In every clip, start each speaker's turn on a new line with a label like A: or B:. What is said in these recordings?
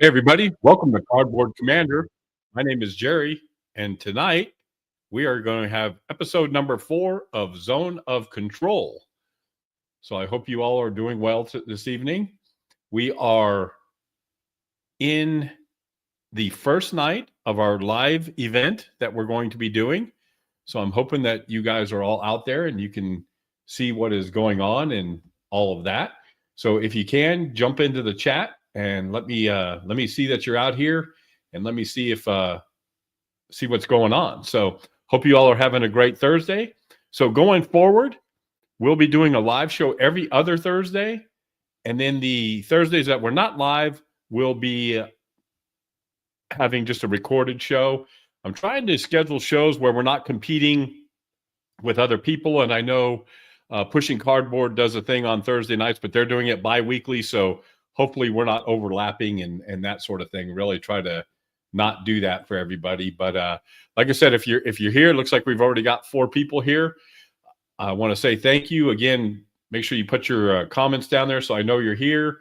A: Hey, everybody. Welcome to Cardboard Commander. My name is Jerry, and tonight we are going to have episode number 4 of Zone of Control. So I hope you all are doing well this evening. We are in the first night of our live event that we're going to be doing. So I'm hoping that you guys are all out there and you can see what is going on and all of that. So if you can, jump into the chat and let me see that you're out here, and let me see if see what's going on. So hope you all are having a great Thursday. So going forward, we'll be doing a live show every other Thursday, and then the Thursdays that we're not live, we'll be having just a recorded show. I'm trying to schedule shows where we're not competing with other people, and I know Pushing Cardboard does a thing on Thursday nights, but they're doing it bi-weekly, so hopefully we're not overlapping and that sort of thing. Really try to not do that for everybody. But like I said, if you're here, it looks like we've already got 4 people here. I want to say thank you again. Make sure you put your comments down there so I know you're here,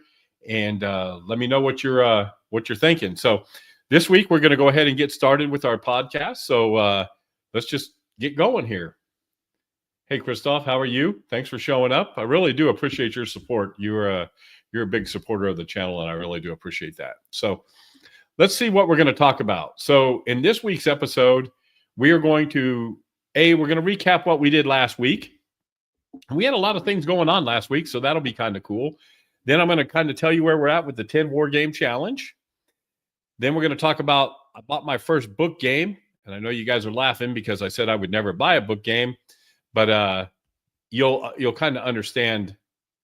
A: and let me know what you're thinking. So this week we're going to go ahead and get started with our podcast. So let's just get going here. Hey, Christoph, how are you? Thanks for showing up. I really do appreciate your support. You're a big supporter of the channel, and I really do appreciate that. So let's see what we're going to talk about. So in this week's episode, we are going to, we're going to recap what we did last week. We had a lot of things going on last week, so that'll be kind of cool. Then I'm going to kind of tell you where we're at with the 10 War Game Challenge. Then we're going to talk about, I bought my first book game, and I know you guys are laughing because I said I would never buy a book game, but you'll kind of understand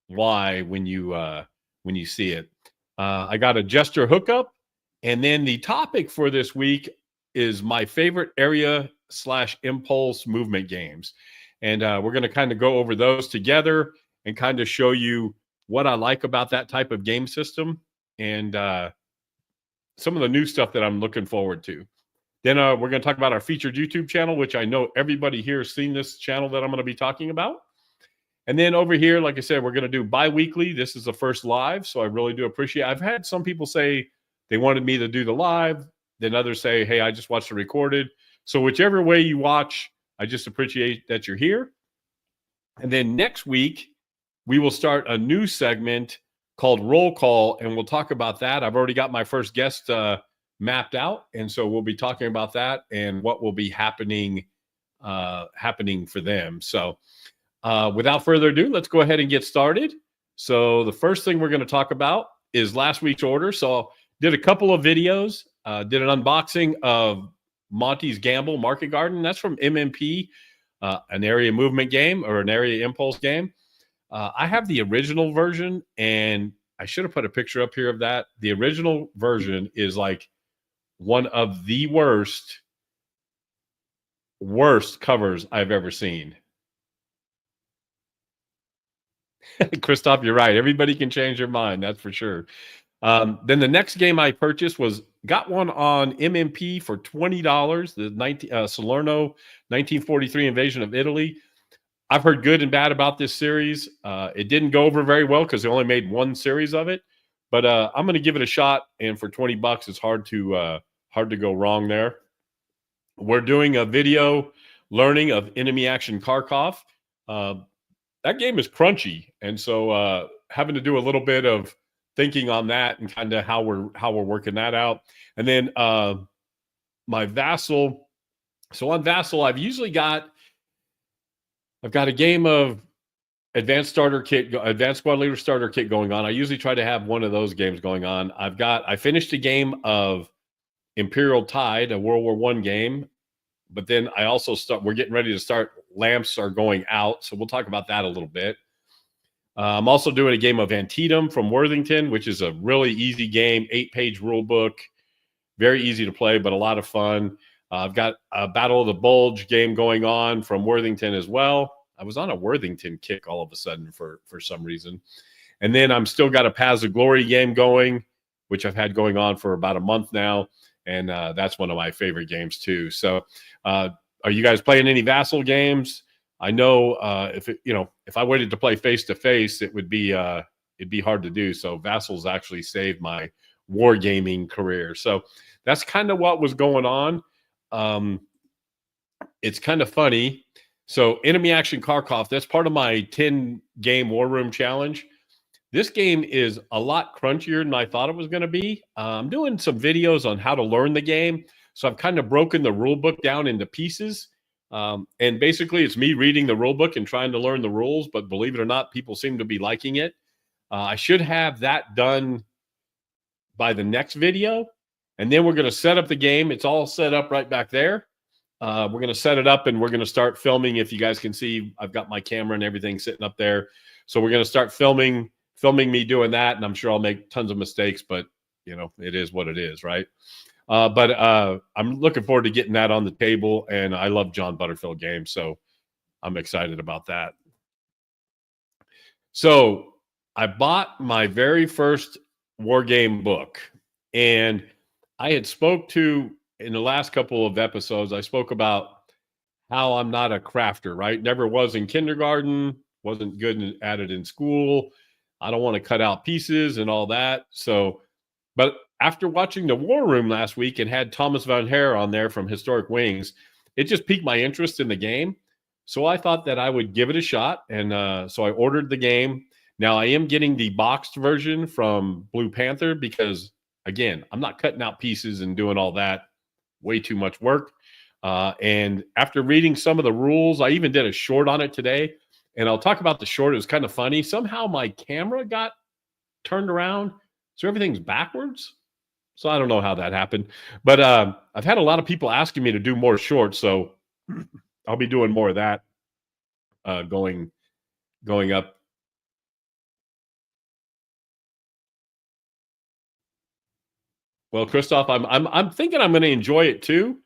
A: why when you see it. I got a gesture hookup, and then the topic for this week is my favorite area/impulse movement games, and we're going to kind of go over those together and kind of show you what I like about that type of game system and some of the new stuff that I'm looking forward to. Then we're going to talk about our featured YouTube channel, which I know everybody here has seen this channel that I'm going to be talking about. And then over here, like I said, we're going to do bi-weekly. This is the first live, so I really do appreciate it. I've had some people say they wanted me to do the live. Then others say, hey, I just watched the recorded. So whichever way you watch, I just appreciate that you're here. And then next week, we will start a new segment called Roll Call, and we'll talk about that. I've already got my first guest mapped out, and so we'll be talking about that and what will be happening for them. So without further ado, let's go ahead and get started. So the first thing we're going to talk about is last week's order. So did a couple of videos, did an unboxing of Monty's Gamble Market Garden. That's from MMP, an area movement game or an area impulse game. I have the original version, and I should have put a picture up here of that. The original version is like one of the worst covers I've ever seen. Christoph, you're right. Everybody can change their mind. That's for sure. Then the next game I purchased got one on MMP for $20. The Salerno 1943 Invasion of Italy. I've heard good and bad about this series. It didn't go over very well because they only made one series of it. But I'm going to give it a shot. And for $20, it's hard to go wrong there. We're doing a video learning of Enemy Action Kharkov. That game is crunchy, and so having to do a little bit of thinking on that and kind of how we're working that out. And then my Vassal. So on Vassal, I've got a game of Advanced Squad Leader Starter Kit going on. I usually try to have one of those games going on. I finished a game of Imperial Tide, a World War I game, but then we're getting ready to start. Lamps are going out, so we'll talk about that a little bit. I'm also doing a game of Antietam from Worthington, which is a really easy game, 8-page rule book, very easy to play, but a lot of fun. I've got a Battle of the Bulge game going on from Worthington as well. I was on a Worthington kick all of a sudden for some reason. And then I'm still got a Paths of Glory game going, which I've had going on for about a month now, and that's one of my favorite games too. So are you guys playing any Vassal games? I know if I waited to play face to face, it'd be hard to do. So Vassal's actually saved my wargaming career. So that's kind of what was going on. It's kind of funny. So Enemy Action Kharkov, that's part of my 10 game war room challenge. This game is a lot crunchier than I thought it was going to be. I'm doing some videos on how to learn the game. So I've kind of broken the rule book down into pieces. And basically, it's me reading the rule book and trying to learn the rules. But believe it or not, people seem to be liking it. I should have that done by the next video. And then we're going to set up the game. It's all set up right back there. We're going to set it up and we're going to start filming. If you guys can see, I've got my camera and everything sitting up there. So we're going to start filming me doing that. And I'm sure I'll make tons of mistakes, but you know, it is what it is, right? But I'm looking forward to getting that on the table. And I love John Butterfield games. So I'm excited about that. So I bought my very first war game book, and I had spoke to, in the last couple of episodes, I spoke about how I'm not a crafter, right? Never was in kindergarten, wasn't good at it in school. I don't want to cut out pieces and all that. So, but after watching the War Room last week and had Thomas Van Hare on there from Historic Wings, it just piqued my interest in the game. So I thought that I would give it a shot. And so I ordered the game. Now I am getting the boxed version from Blue Panther because, again, I'm not cutting out pieces and doing all that. Way too much work. And after reading some of the rules, I even did a short on it today. And I'll talk about the short. It was kind of funny. Somehow my camera got turned around, so everything's backwards. So I don't know how that happened. But I've had a lot of people asking me to do more shorts, so I'll be doing more of that going up. Well, Christoph, I'm thinking I'm going to enjoy it too.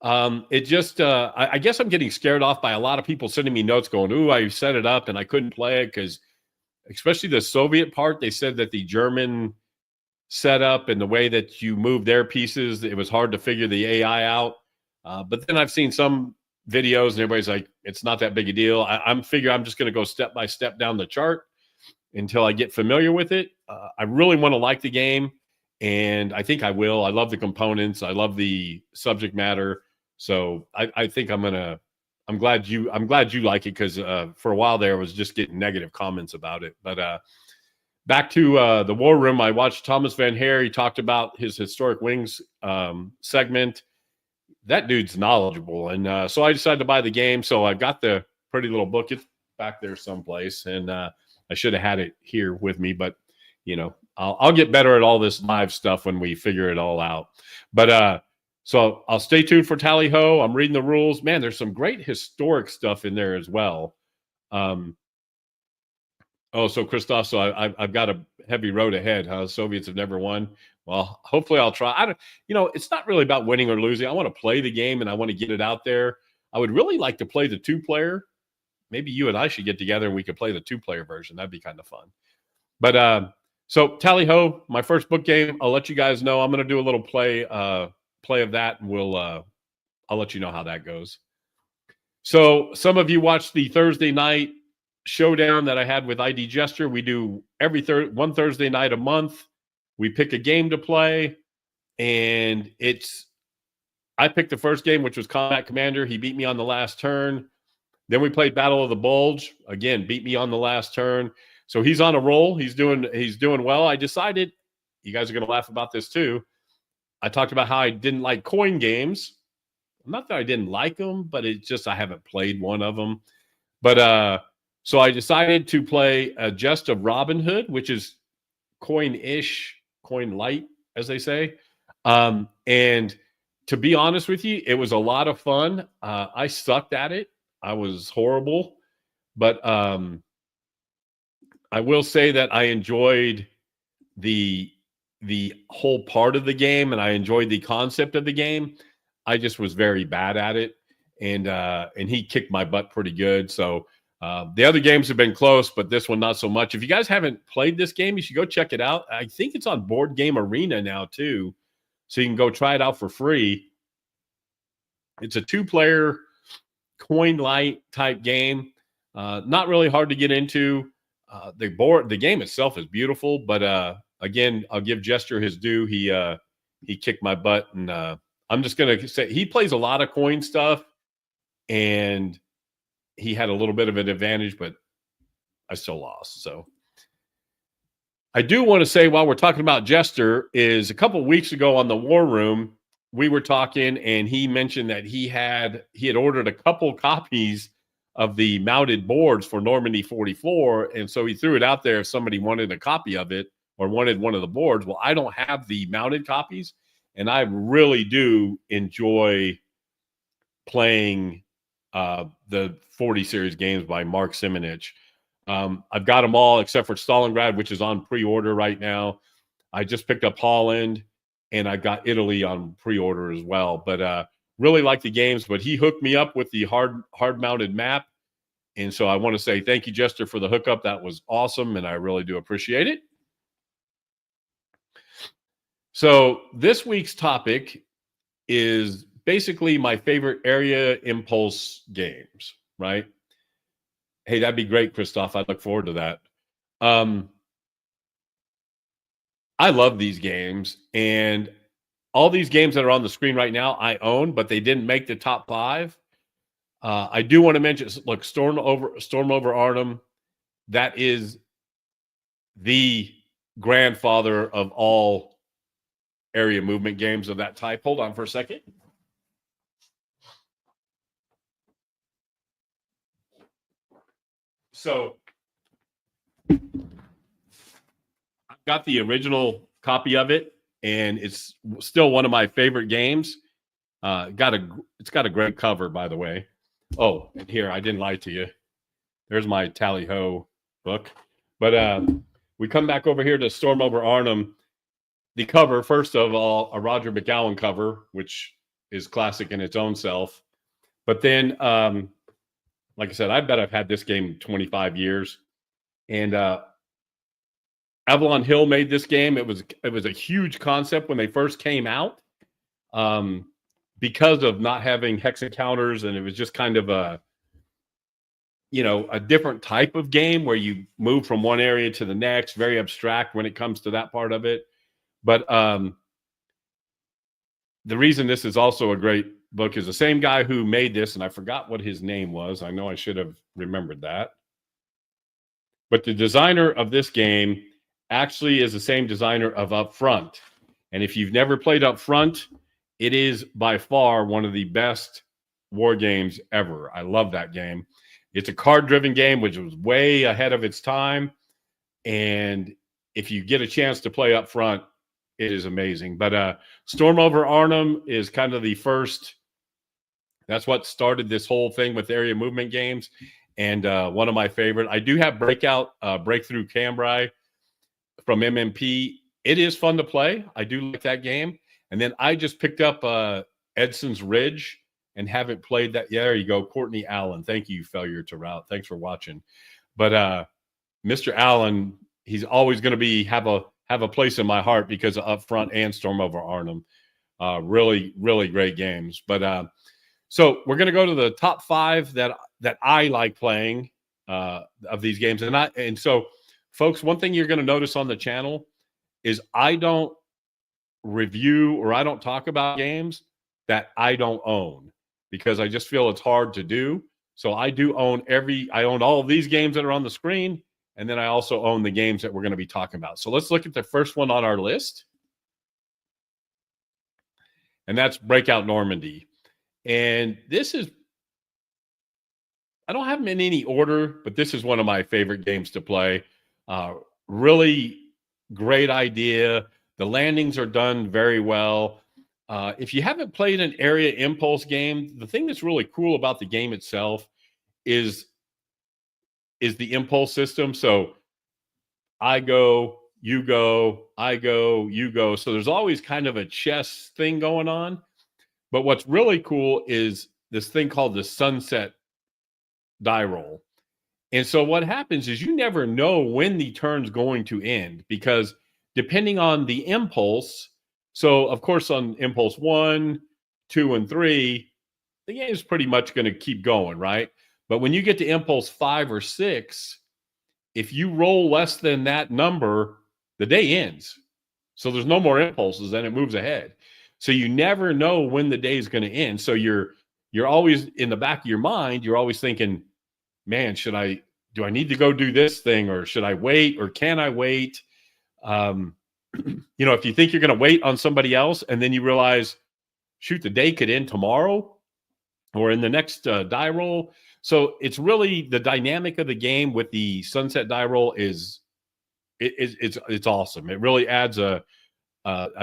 A: It just I guess I'm getting scared off by a lot of people sending me notes going, "Ooh, I set it up and I couldn't play it," because especially the Soviet part, they said that the German setup and the way that you move their pieces, it was hard to figure the AI out. But then I've seen some videos and everybody's like, it's not that big a deal. I'm just going to go step by step down the chart until I get familiar with it. I really want to like the game, and I think I will. I love the components. I love the subject matter. So I think I'm glad you like it, because for a while there I was just getting negative comments about it. But back to the War Room, I watched Thomas Van Hare. He talked about his Historic Wings segment. That dude's knowledgeable. And so I decided to buy the game. So I got the pretty little book. It's back there someplace. And I should have had it here with me. But, you know, I'll get better at all this live stuff when we figure it all out. But so I'll stay tuned for Tally Ho. I'm reading the rules. Man, there's some great historic stuff in there as well. Oh, so Christoph, so I've got a heavy road ahead, huh? Soviets have never won. Well, hopefully I'll try. I don't, it's not really about winning or losing. I want to play the game and I want to get it out there. I would really like to play the 2-player. Maybe you and I should get together and we could play the 2-player version. That'd be kind of fun. But so Tally Ho, my first book game. I'll let you guys know. I'm going to do a little play of that, and I'll let you know how that goes. So some of you watched the Thursday night showdown that I had with ID Jester. We do every one Thursday night a month. We pick a game to play, and I picked the first game, which was Combat Commander. He beat me on the last turn. Then we played Battle of the Bulge. Again, beat me on the last turn. So he's on a roll. He's doing well. I decided, you guys are going to laugh about this too. I talked about how I didn't like coin games. Not that I didn't like them, but it's just I haven't played one of them. But so I decided to play a Jest of Robin Hood, which is coin-ish, coin light, as they say. And to be honest with you, it was a lot of fun. I sucked at it. I was horrible. But I will say that I enjoyed the whole part of the game, and I enjoyed the concept of the game. I just was very bad at it, and he kicked my butt pretty good. So the other games have been close, but this one not so much. If you guys haven't played this game, you should go check it out. I think it's on Board Game Arena now too, so you can go try it out for free. It's a 2-player coin light type game. Not really hard to get into. The game itself is beautiful, but again, I'll give Jester his due. He kicked my butt, and I'm just gonna say he plays a lot of coin stuff, and he had a little bit of an advantage, but I still lost. So I do want to say, while we're talking about Jester, is a couple weeks ago on the War Room, we were talking, and he mentioned that he had ordered a couple copies of the mounted boards for Normandy 44, and so he threw it out there if somebody wanted a copy of it or wanted one of the boards. Well, I don't have the mounted copies, and I really do enjoy playing the 40 series games by Mark Simonich. I've got them all except for Stalingrad, which is on pre-order right now. I just picked up Holland, and I got Italy on pre-order as well. But really like the games. But he hooked me up with the hard-mounted map, and so I want to say thank you, Jester, for the hookup. That was awesome, and I really do appreciate it. So this week's topic is basically my favorite area impulse games, right? Hey, that'd be great, Christoph. I look forward to that. I love these games, and all these games that are on the screen right now I own, but they didn't make the top 5. I do want to mention, look, Storm over Arnhem. That is the grandfather of all area movement games of that type. Hold on for a second. So I've got the original copy of it, and it's still one of my favorite games. It's got a great cover, by the way. Oh, and here, I didn't lie to you. There's my tally-ho book. But we come back over here to Storm over Arnhem. The cover, first of all, a Roger McGowan cover, which is classic in its own self. But then, like I said, I bet I've had this game 25 years. And Avalon Hill made this game. It was a huge concept when they first came out, because of not having hex encounters, and it was just kind of a different type of game where you move from one area to the next. Very abstract when it comes to that part of it. But the reason this is also a great book is the same guy who made this, and I forgot what his name was. I know I should have remembered that. But the designer of this game actually is the same designer of Up Front. And if you've never played Up Front, it is by far one of the best war games ever. I love that game. It's a card-driven game, which was way ahead of its time. And if you get a chance to play Up Front, it is amazing. But Storm over Arnhem is kind of the first. That's what started this whole thing with area movement games. And one of my favorite. I do have Breakthrough Cambrai from MMP. It is fun to play. I do like that game. And then I just picked up Edson's Ridge and haven't played that. Yeah, there you go. Courtney Allen. Thank you, Failure to Route. Thanks for watching. But Mr. Allen, he's always going to have a place in my heart because of Up Front and Storm over Arnhem. Really, really great games. But so we're going to go to the top 5 that I like playing of these games. And so, folks, one thing you're going to notice on the channel is I don't review or I don't talk about games that I don't own, because I just feel it's hard to do. So I do own I own all of these games that are on the screen, and then I also own the games that we're going to be talking about. So let's look at the first one on our list, and that's Breakout Normandy. And this is, I don't have them in any order, but this is one of my favorite games to play. Really great idea. The landings are done very well. If you haven't played an area impulse game, the thing that's really cool about the game itself is the impulse system. So I go, you go, I go, you go. So there's always kind of a chess thing going on. But what's really cool is this thing called the sunset die roll. And so what happens is you never know when the turn's going to end, because depending on the impulse, so of course on impulse 1, 2, and 3, the game is pretty much going to keep going, right? But when you get to impulse 5 or 6, if you roll less than that number, the day ends. So there's no more impulses and it moves ahead. So you never know when the day is going to end. So you're always in the back of your mind, you're always thinking, man, do I need to go do this thing, or should I wait, or can I wait? Um, if you think you're going to wait on somebody else and then you realize, shoot, the day could end tomorrow or in the next die roll. So it's really the dynamic of the game with the sunset die roll it's awesome. It really adds a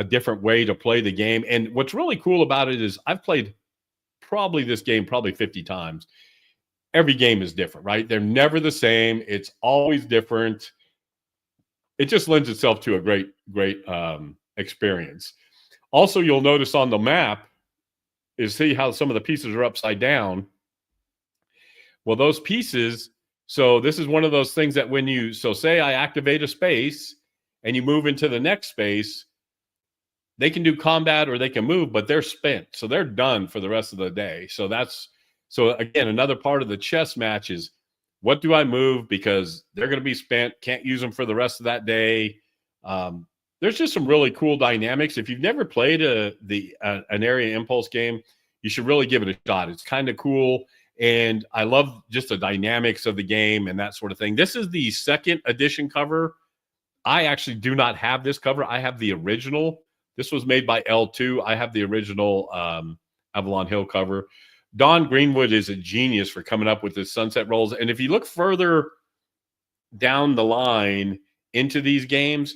A: different way to play the game. And what's really cool about it is I've played this game 50 times. Every game is different, right? They're never the same. It's always different. It just lends itself to a great experience. Also, you'll notice on the map is see how some of the pieces are upside down. Well, those pieces, so this is one of those things that say I activate a space and you move into the next space, they can do combat or they can move, but they're spent. So they're done for the rest of the day. So again, another part of the chess match is, what do I move? Because they're going to be spent, can't use them for the rest of that day. There's just some really cool dynamics. If you've never played an area impulse game, you should really give it a shot. It's kind of cool. And I love just the dynamics of the game and that sort of thing. This is the second edition cover. I actually do not have this cover. I have the original. This was made by L2. I have the original Avalon Hill cover. Don Greenwood is a genius for coming up with his sunset rolls. And if you look further down the line into these games,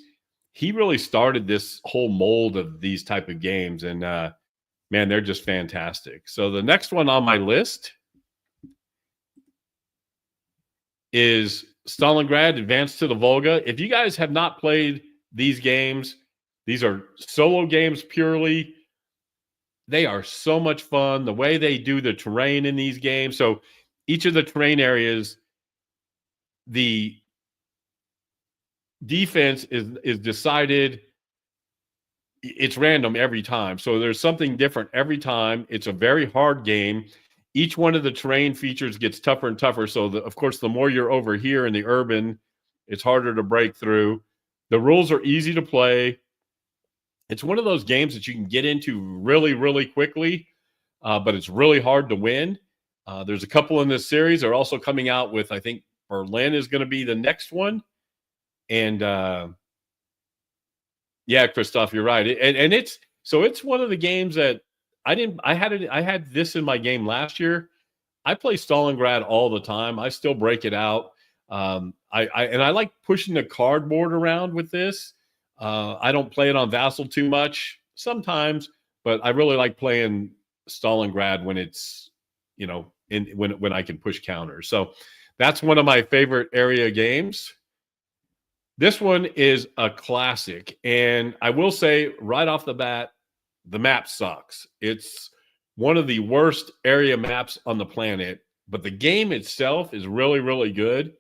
A: he really started this whole mold of these type of games. And man, they're just fantastic. So the next one on my list is Stalingrad Advance to the Volga. If you guys have not played these games, these are solo games purely. They are so much fun. The way they do the terrain in these games. So each of the terrain areas, the defense is decided. It's random every time. So there's something different every time. It's a very hard game. Each one of the terrain features gets tougher and tougher. So of course, the more you're over here in the urban, it's harder to break through. The rules are easy to play. It's one of those games that you can get into really, really quickly, but it's really hard to win. There's a couple in this series. They're also coming out with, I think Berlin is going to be the next one. And yeah, Christoph, you're right. And it's one of the games that I had this in my game last year. I play Stalingrad all the time. I still break it out. I like pushing the cardboard around with this. I don't play it on Vassal too much sometimes, but I really like playing Stalingrad when it's, when I can push counters. So that's one of my favorite area games. This one is a classic. And I will say right off the bat, the map sucks. It's one of the worst area maps on the planet, but the game itself is really, really good.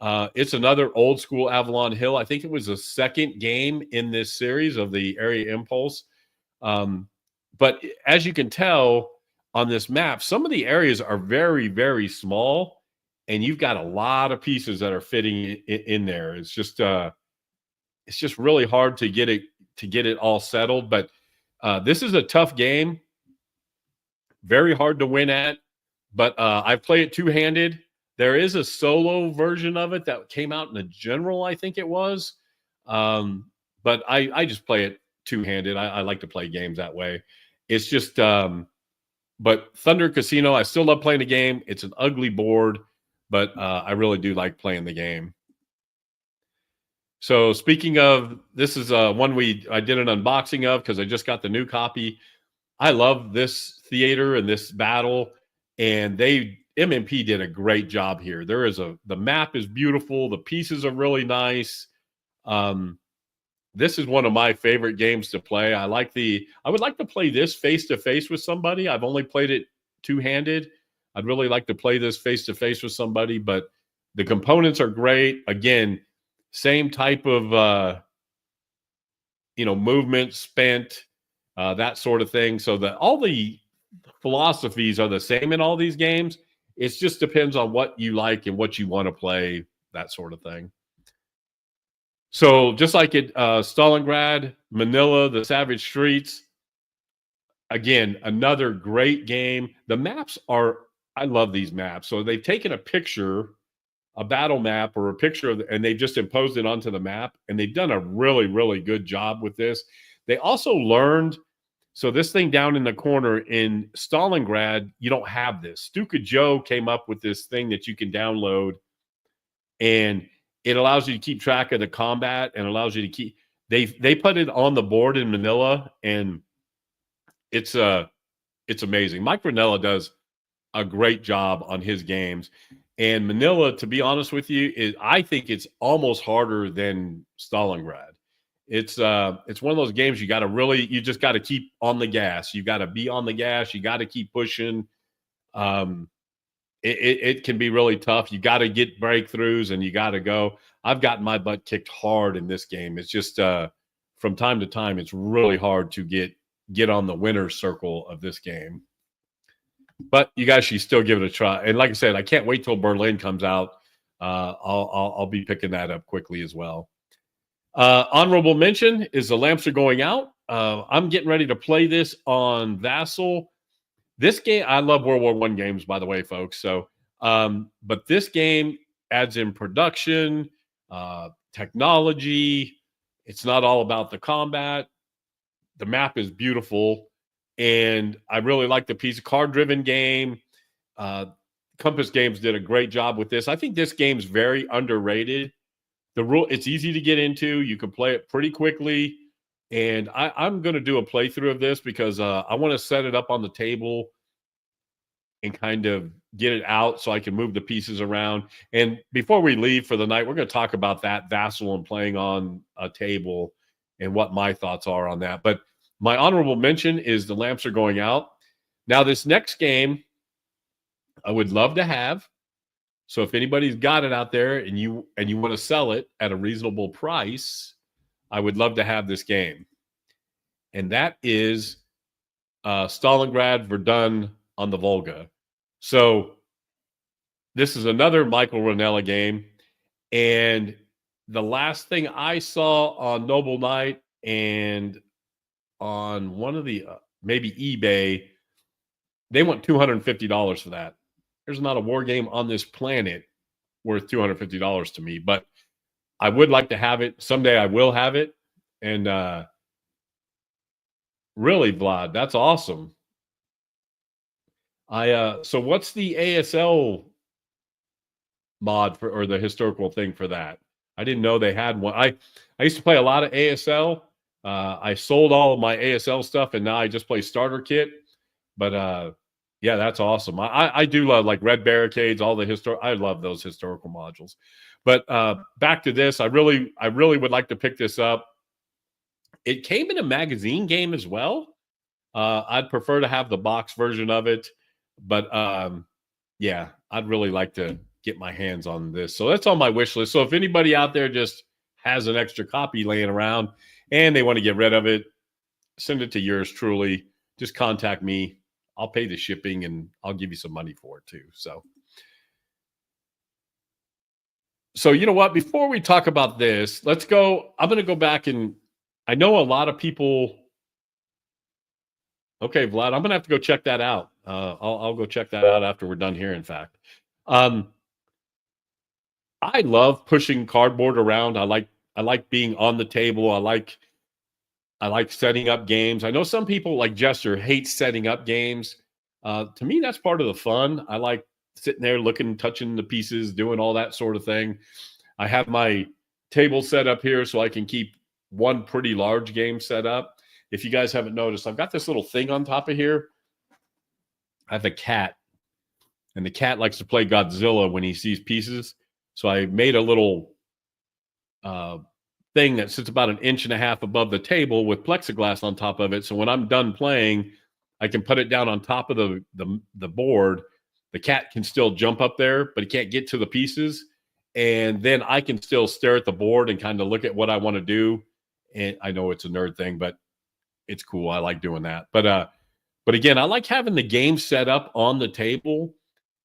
A: It's another old school Avalon Hill. I think it was the second game in this series of the Area Impulse. But as you can tell on this map, some of the areas are very, very small, and you've got a lot of pieces that are fitting in there. It's just really hard to get it all settled. But this is a tough game, very hard to win at. But I play it two-handed. There is a solo version of it that came out in the general, I think it was. But I just play it two-handed. I like to play games that way. It's just, but Thunder Casino, I still love playing the game. It's an ugly board, but I really do like playing the game. So speaking of, this is one I did an unboxing of because I just got the new copy. I love this theater and this battle, and MMP did a great job here. The map is beautiful. The pieces are really nice. This is one of my favorite games to play. I would like to play this face-to-face with somebody. I've only played it two-handed. I'd really like to play this face-to-face with somebody, but the components are great. Again, same type of, movement spent, that sort of thing. So that all the philosophies are the same in all these games. It just depends on what you like and what you want to play, that sort of thing. So just like at Stalingrad, Manila, the Savage Streets, again, another great game. The maps are, I love these maps. So they've taken a picture, a battle map or a picture of, and they've just imposed it onto the map. And they've done a really, really good job with this. They also learned, so this thing down in the corner in Stalingrad, you don't have this. Stuka Joe came up with this thing that you can download, and it allows you to keep track of the combat and allows you to keep, they put it on the board in Manila, and it's it's amazing. Mike Ranella does a great job on his games. And Manila, to be honest with you, is, I think it's almost harder than Stalingrad. It's one of those games you got to really, you just got to keep on the gas. You got to be on the gas. You got to keep pushing. Um, it can be really tough. You got to get breakthroughs and you got to go. I've gotten my butt kicked hard in this game. It's just from time to time, it's really hard to get on the winner's circle of this game. But you guys should still give it a try. And like I said, I can't wait till Berlin comes out. I'll be picking that up quickly as well. Honorable mention is the lamps are going out. I'm getting ready to play this on Vassal. This game, I love World War I games, by the way, folks. So, but this game adds in production, technology. It's not all about the combat. The map is beautiful, and I really like the piece. Card-driven game. Compass Games did a great job with this. I think this game's very underrated. It's easy to get into. You can play it pretty quickly. And I'm going to do a playthrough of this because I want to set it up on the table and kind of get it out so I can move the pieces around. And before we leave for the night, we're going to talk about that Vassal and playing on a table and what my thoughts are on that. But my honorable mention is the lamps are going out. Now, this next game, I would love to have. So if anybody's got it out there and you want to sell it at a reasonable price, I would love to have this game. And that is Stalingrad Verdun on the Volga. So this is another Michael Ranella game. And the last thing I saw on Noble Knight and on one of the maybe eBay, they want $250 for that. There's not a war game on this planet worth $250 to me, but I would like to have it. Someday I will have it. And really, Vlad, that's awesome. So what's the ASL mod for, or the historical thing for that? I didn't know they had one. I used to play a lot of ASL. I sold all of my ASL stuff, and now I just play starter kit. But yeah, that's awesome. I do love like Red Barricades, all the I love those historical modules. But back to this, I really would like to pick this up. It came in a magazine game as well. I'd prefer to have the box version of it, but yeah, I'd really like to get my hands on this. So that's on my wish list. So if anybody out there just has an extra copy laying around and they want to get rid of it, send it to yours truly. Just contact me. I'll pay the shipping and I'll give you some money for it too. So you know what? Before we talk about this, let's go. I'm going to go back, and I know a lot of people. Okay, Vlad, I'm going to have to go check that out. I'll go check that out after we're done here. In fact, I love pushing cardboard around. I like being on the table. I like setting up games. I know some people like Jester hates setting up games. To me, that's part of the fun. I like sitting there looking, touching the pieces, doing all that sort of thing. I have my table set up here so I can keep one pretty large game set up. If you guys haven't noticed, I've got this little thing on top of here. I have a cat, and the cat likes to play Godzilla when he sees pieces. So I made a little thing that sits about 1.5 inches above the table with plexiglass on top of it. So when I'm done playing, I can put it down on top of the board. The cat can still jump up there, but he can't get to the pieces. And then I can still stare at the board and kind of look at what I want to do. And I know it's a nerd thing, but it's cool. I like doing that. But again, I like having the game set up on the table.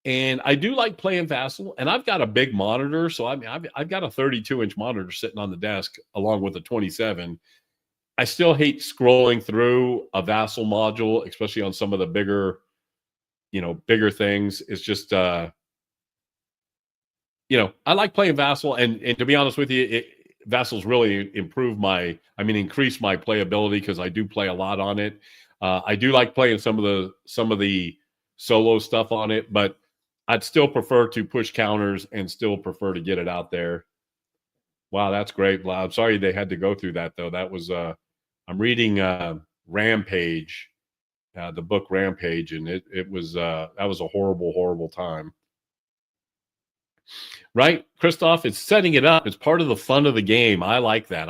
A: And I do like playing Vassal, and I've got a big monitor. So I mean, I've got a 32-inch monitor sitting on the desk along with a 27. I still hate scrolling through a Vassal module, especially on some of the bigger, bigger things. It's just, I like playing Vassal, and to be honest with you, Vassal's really increased my playability because I do play a lot on it. I do like playing some of the solo stuff on it, but I'd still prefer to push counters and still prefer to get it out there. Wow, that's great. Well, I'm sorry they had to go through that though. That was I'm reading Rampage, the book Rampage, and it was that was a horrible, horrible time. Right, Christoph? It's setting it up. It's part of the fun of the game. I like that.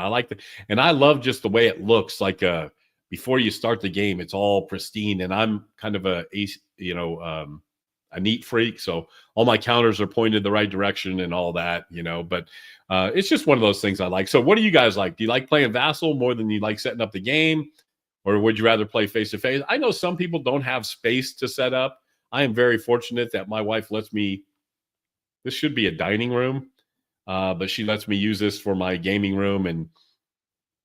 A: And I love just the way it looks. Like before you start the game, it's all pristine. And I'm kind of a neat freak, so all my counters are pointed the right direction and all that. But it's just one of those things I like. So, what do you guys like? Do you like playing Vassal more than you like setting up the game, or would you rather play face to face? I know some people don't have space to set up. I am very fortunate that my wife lets me. This should be a dining room, but she lets me use this for my gaming room, and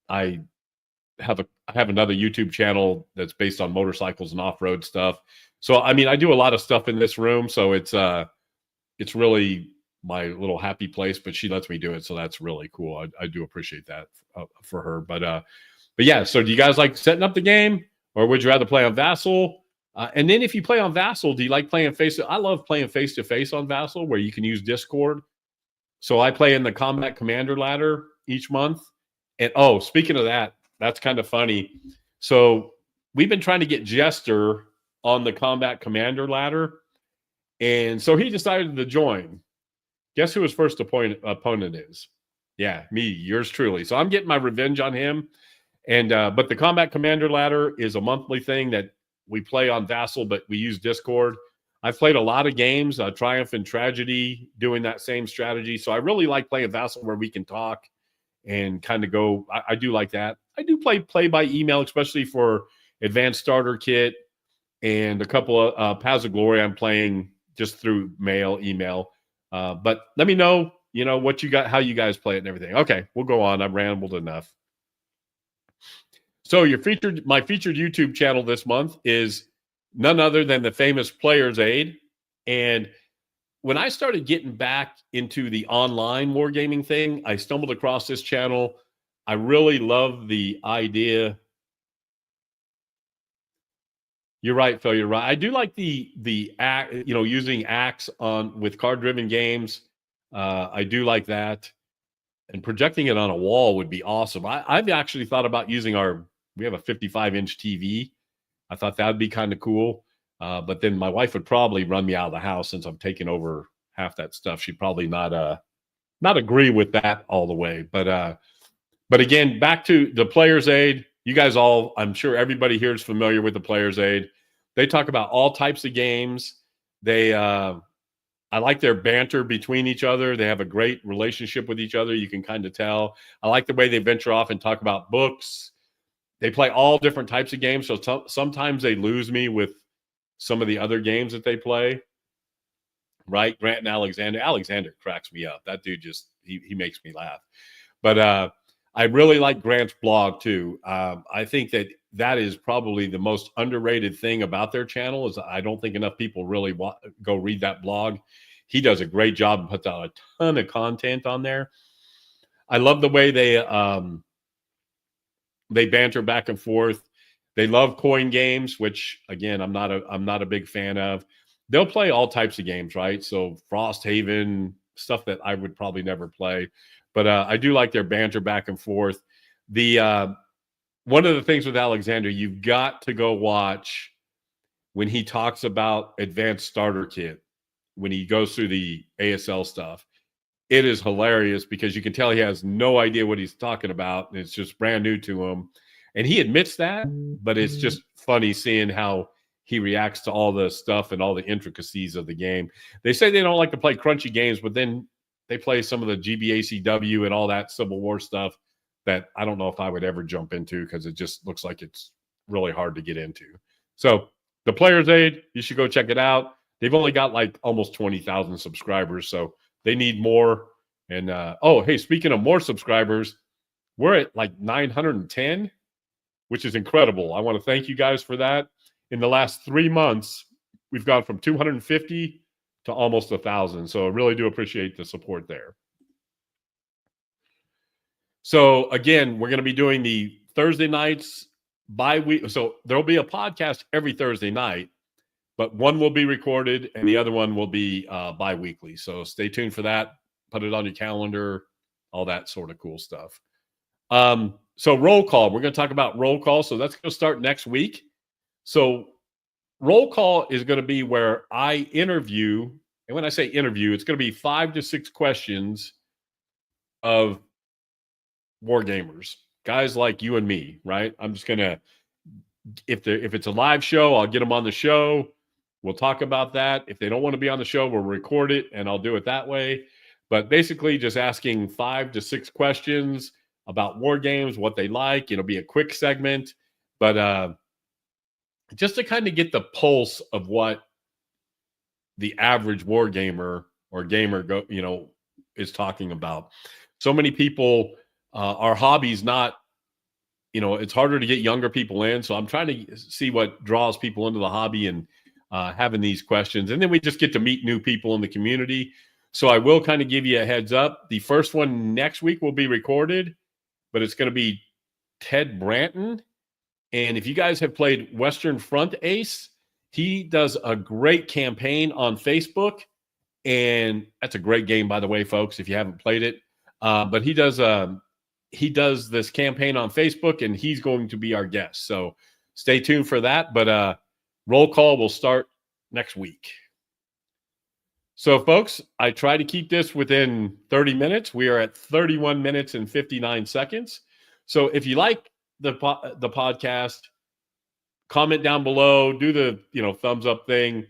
A: I have another YouTube channel that's based on motorcycles and off-road stuff. So I mean, I do a lot of stuff in this room, so it's really my little happy place. But she lets me do it, so that's really cool. I do appreciate that for her. But yeah. So do you guys like setting up the game, or would you rather play on Vassal? And then if you play on Vassal, do you like playing I love playing face to face on Vassal, where you can use Discord. So I play in the Combat Commander ladder each month. And speaking of that, that's kind of funny. So we've been trying to get Jester on the Combat Commander ladder, and so he decided to join. Guess who his first opponent is? Yeah, me, yours truly. So I'm getting my revenge on him. And but the Combat Commander ladder is a monthly thing that we play on Vassal, but we use Discord. I've played a lot of games, Triumph and Tragedy, doing that same strategy. So I really like playing Vassal where we can talk and kind of go. I do like that. I do play by email, especially for Advanced Starter Kit and a couple of Paths of Glory. I'm playing just through email. But let me know, what you got, how you guys play it and everything. Okay, we'll go on. I've rambled enough. So my featured YouTube channel this month is none other than the famous Player's Aid. And when I started getting back into the online wargaming thing, I stumbled across this channel. I really love the idea. You're right, Phil. You're right. I do like the using axe with card-driven games. I do like that, and projecting it on a wall would be awesome. I've actually thought about using we have a 55-inch TV. I thought that would be kind of cool. But then my wife would probably run me out of the house since I'm taking over half that stuff. She'd probably not agree with that all the way. But again, back to the Player's Aid. You guys all, I'm sure everybody here is familiar with the Player's Aid. They talk about all types of games. I like their banter between each other. They have a great relationship with each other. You can kind of tell. I like the way they venture off and talk about books. They play all different types of games. So sometimes they lose me with some of the other games that they play. Right? Grant and Alexander. Alexander cracks me up. That dude he makes me laugh. But I really like Grant's blog too. I think that is probably the most underrated thing about their channel is I don't think enough people really go read that blog. He does a great job and puts out a ton of content on there. I love the way they banter back and forth. They love coin games, which again, I'm not a big fan of. They'll play all types of games, right? So Frosthaven, stuff that I would probably never play. But I do like their banter back and forth. One of the things with Alexander, you've got to go watch when he talks about Advanced Starter Kit, when he goes through the ASL stuff. It is hilarious because you can tell he has no idea what he's talking about. And it's just brand new to him. And he admits that, but it's just funny seeing how he reacts to all the stuff and all the intricacies of the game. They say they don't like to play crunchy games, but then they play some of the GBACW and all that Civil War stuff that I don't know if I would ever jump into because it just looks like it's really hard to get into. So the Player's Aid, you should go check it out. they've only got like almost 20,000 subscribers, so they need more. And oh, hey, speaking of more subscribers, we're at like 910, which is incredible. I want to thank you guys for that. In the last 3 months, we've gone from 250 to almost 1,000. So I really do appreciate the support there. So again, we're going to be doing the Thursday nights bi-week. So there'll be a podcast every Thursday night, but one will be recorded and the other one will be bi-weekly. So stay tuned for that. Put it on your calendar, all that sort of cool stuff. So roll call, we're going to talk about roll call. So that's going to start next week. So roll call is going to be where I interview. And when I say interview, it's going to be 5 to 6 questions of war gamers, guys like you and me, right? I'm just going to, if it's a live show, I'll get them on the show. We'll talk about that. If they don't want to be on the show, we'll record it and I'll do it that way. But basically just asking 5 to 6 questions about war games, what they like. It'll be a quick segment, but just to kind of get the pulse of what the average war gamer or gamer is talking about. So many people, our hobby's not, it's harder to get younger people in. So I'm trying to see what draws people into the hobby and having these questions. And then we just get to meet new people in the community. So I will kind of give you a heads up. The first one next week will be recorded, but it's going to be Ted Branton. And if you guys have played Western Front Ace, he does a great campaign on Facebook. And that's a great game, by the way, folks, if you haven't played it. But he does this campaign on Facebook, and he's going to be our guest. So stay tuned for that. But roll call will start next week. So, folks, I try to keep this within 30 minutes. We are at 31 minutes and 59 seconds. So if you like the podcast, comment down below, do the thumbs up thing,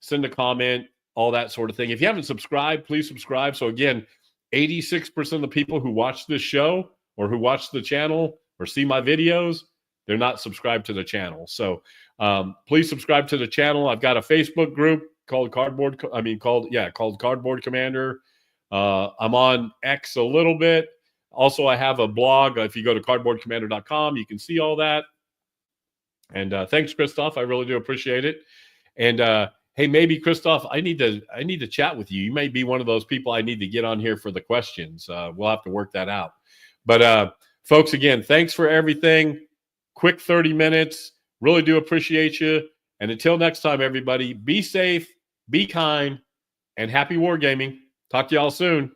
A: send a comment, all that sort of thing. If you haven't subscribed, please subscribe. So again, 86% of the people who watch this show or who watch the channel or see my videos, they're not subscribed to the channel. So please subscribe to the channel. I've got a Facebook group called Cardboard Commander. I'm on X a little bit. Also, I have a blog. If you go to cardboardcommander.com, you can see all that. And thanks, Christoph. I really do appreciate it. And hey, maybe Christoph, I need to chat with you. You may be one of those people I need to get on here for the questions. We'll have to work that out. But folks, again, thanks for everything. Quick 30 minutes. Really do appreciate you. And until next time, everybody, be safe, be kind, and happy wargaming. Talk to y'all soon.